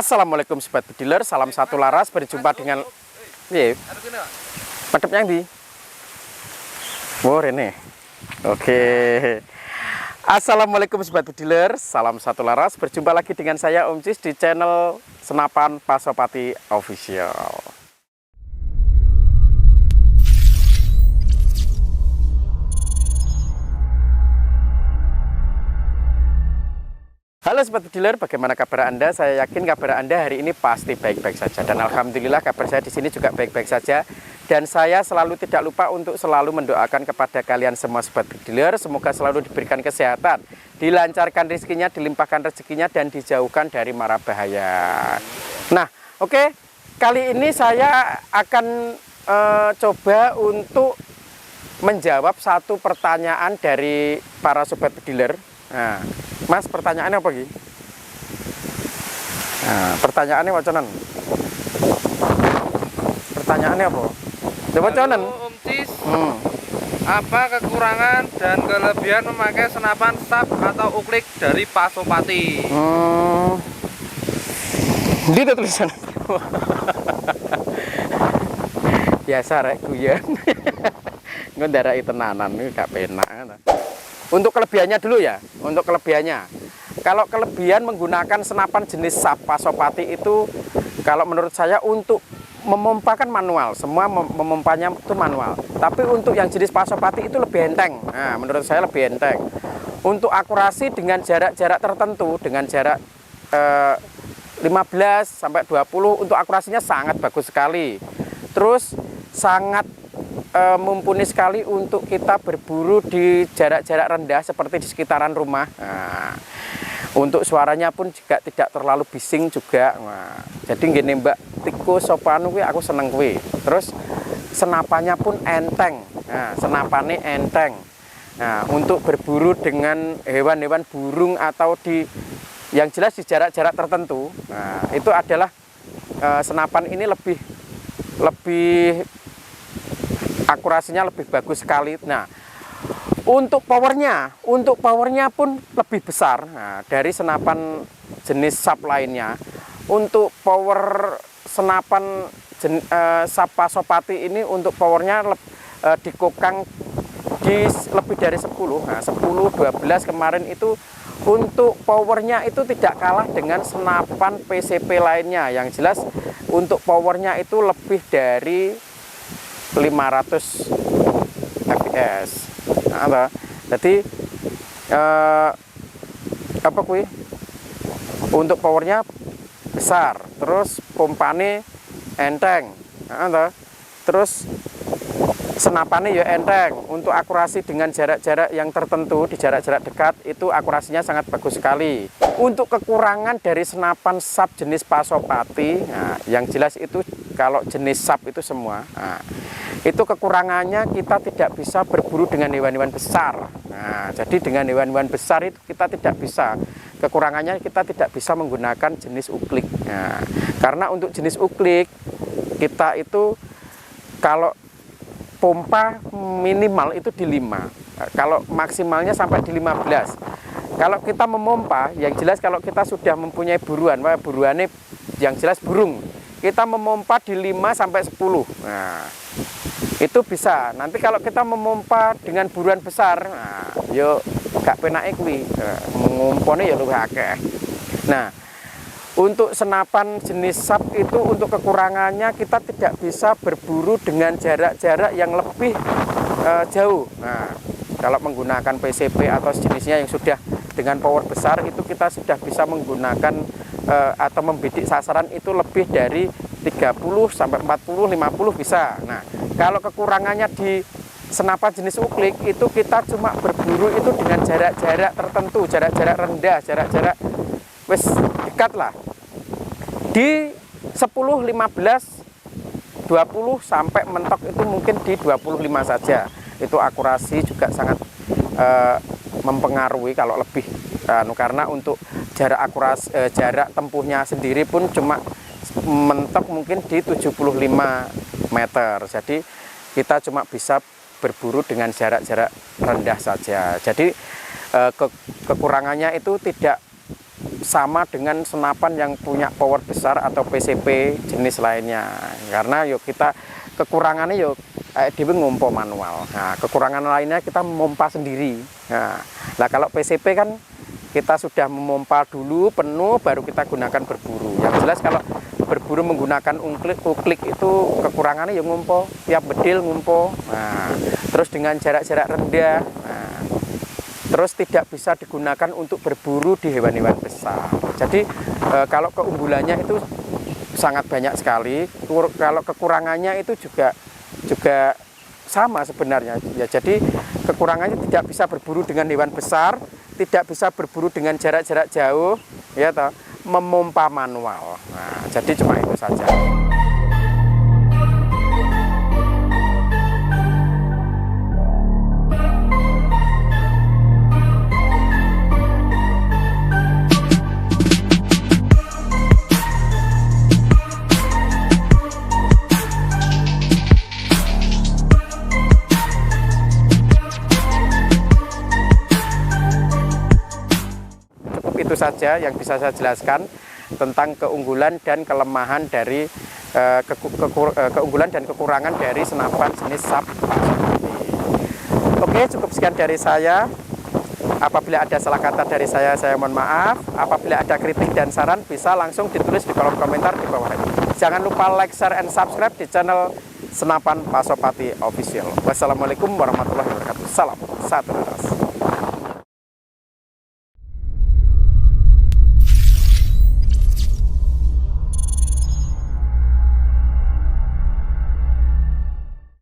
Assalamualaikum sobat bediler, salam satu laras. Berjumpa dengan madep yang di Rene. Oke. Assalamualaikum sobat bediler, salam satu laras. Berjumpa lagi dengan saya Om Cis di channel Senapan Pasopati Official. Halo sobat bediler, bagaimana kabar Anda? Saya yakin kabar Anda hari ini pasti baik-baik saja. Dan alhamdulillah kabar saya di sini juga baik-baik saja. Dan saya selalu tidak lupa untuk selalu mendoakan kepada kalian semua sobat bediler, semoga selalu diberikan kesehatan, dilancarkan rezekinya, dilimpahkan rezekinya, dan dijauhkan dari mara bahaya. Nah, oke, kali ini saya akan coba untuk menjawab satu pertanyaan dari para sobat bediler. Nah, Mas, pertanyaannya apa Gi? Nah, pertanyaannya wacanan. Pertanyaannya apa? Wacanan. Om Cis, apa kekurangan dan kelebihan memakai senapan sap atau uklik dari Pasopati? Ini tulisan. Biasa rek guyon. Ngendarai tenanan ini gak penak. Untuk kelebihannya dulu ya, untuk kelebihannya. Kalau kelebihan menggunakan senapan jenis sap Pasopati itu, kalau menurut saya untuk memompakan manual, semua memompanya itu manual. Tapi untuk yang jenis Pasopati itu lebih enteng. Nah, menurut saya lebih enteng. Untuk akurasi dengan jarak-jarak tertentu, dengan jarak 15 sampai 20, untuk akurasinya sangat bagus sekali. Terus sangat mumpuni sekali untuk kita berburu di jarak-jarak rendah seperti di sekitaran rumah. Nah, untuk suaranya pun juga tidak terlalu bising juga. Nah, jadi gini Mbak Tiko Sopanu aku seneng kuwi. Terus senapannya pun enteng. Nah, senapannya enteng. Nah, untuk berburu dengan hewan-hewan burung atau di yang jelas di jarak-jarak tertentu. Nah, itu adalah senapan ini lebih akurasinya lebih bagus sekali. Nah, untuk powernya pun lebih besar dari senapan jenis sap lainnya. Untuk power senapan sap Pasopati ini untuk powernya dikokang di lebih dari 10. Nah, 10, 12 kemarin itu untuk powernya itu tidak kalah dengan senapan PCP lainnya. Yang jelas untuk powernya itu lebih dari 500 fps. Nah, jadi apa kuy? Untuk powernya besar, terus pompane enteng. Nah, terus senapannya ya enteng. Untuk akurasi dengan jarak-jarak yang tertentu di jarak-jarak dekat itu akurasinya sangat bagus sekali. Untuk kekurangan dari senapan sap jenis Pasopati, nah, yang jelas itu kalau jenis sap itu semua, nah, itu kekurangannya kita tidak bisa berburu dengan hewan-hewan besar. Nah, jadi dengan hewan-hewan besar itu kita tidak bisa. Kekurangannya kita tidak bisa menggunakan jenis uklik. Nah, karena untuk jenis uklik kita itu kalau pompa minimal itu di 5. Kalau maksimalnya sampai di 15. Kalau kita memompa, yang jelas kalau kita sudah mempunyai buruannya yang jelas burung, kita memompa di 5 sampai 10. Nah, itu bisa. Nanti kalau kita memompa dengan buruan besar, nah, yo gak penake kuwi. Mengumpone ya luwih akeh. Nah, untuk senapan jenis sap itu untuk kekurangannya kita tidak bisa berburu dengan jarak-jarak yang lebih jauh. Nah, kalau menggunakan PCP atau sejenisnya yang sudah dengan power besar itu kita sudah bisa menggunakan atau membidik sasaran itu lebih dari 30 sampai 40, 50 bisa. Nah, kalau kekurangannya di senapan jenis uklik itu kita cuma berburu itu dengan jarak-jarak tertentu, jarak-jarak rendah, jarak-jarak wis dekat lah. Di 10, 15, 20 sampai mentok itu mungkin di 25 saja. Itu akurasi juga sangat mempengaruhi kalau lebih karena untuk jarak jarak tempuhnya sendiri pun cuma mentok mungkin di 75 meter. Jadi kita cuma bisa berburu dengan jarak-jarak rendah saja. Jadi kekurangannya itu tidak sama dengan senapan yang punya power besar atau PCP jenis lainnya. Karena yuk kita kekurangannya yuk dhewe ngompo manual. Nah, kekurangan lainnya kita memompa sendiri. Nah, kalau PCP kan kita sudah memompa dulu penuh baru kita gunakan berburu. Yang jelas kalau berburu menggunakan uklik itu kekurangannya ya ngompo, tiap bedil ngompo. Nah, terus dengan jarak-jarak rendah. Nah, terus tidak bisa digunakan untuk berburu di hewan-hewan besar. Jadi kalau keunggulannya itu sangat banyak sekali. Kalau kekurangannya itu juga sama sebenarnya. Ya, jadi kekurangannya tidak bisa berburu dengan hewan besar, tidak bisa berburu dengan jarak-jarak jauh, ya toh, memompa manual. Nah, jadi cuma itu saja. Itu saja yang bisa saya jelaskan tentang keunggulan dan kelemahan dari keunggulan dan kekurangan dari senapan jenis SAP. Oke, cukup sekian dari saya. Apabila ada salah kata dari saya mohon maaf. Apabila ada kritik dan saran bisa langsung ditulis di kolom komentar di bawah ini. Jangan lupa like, share, and subscribe di channel Senapan Pasopati Official. Wassalamualaikum warahmatullahi wabarakatuh. Salam satu naras.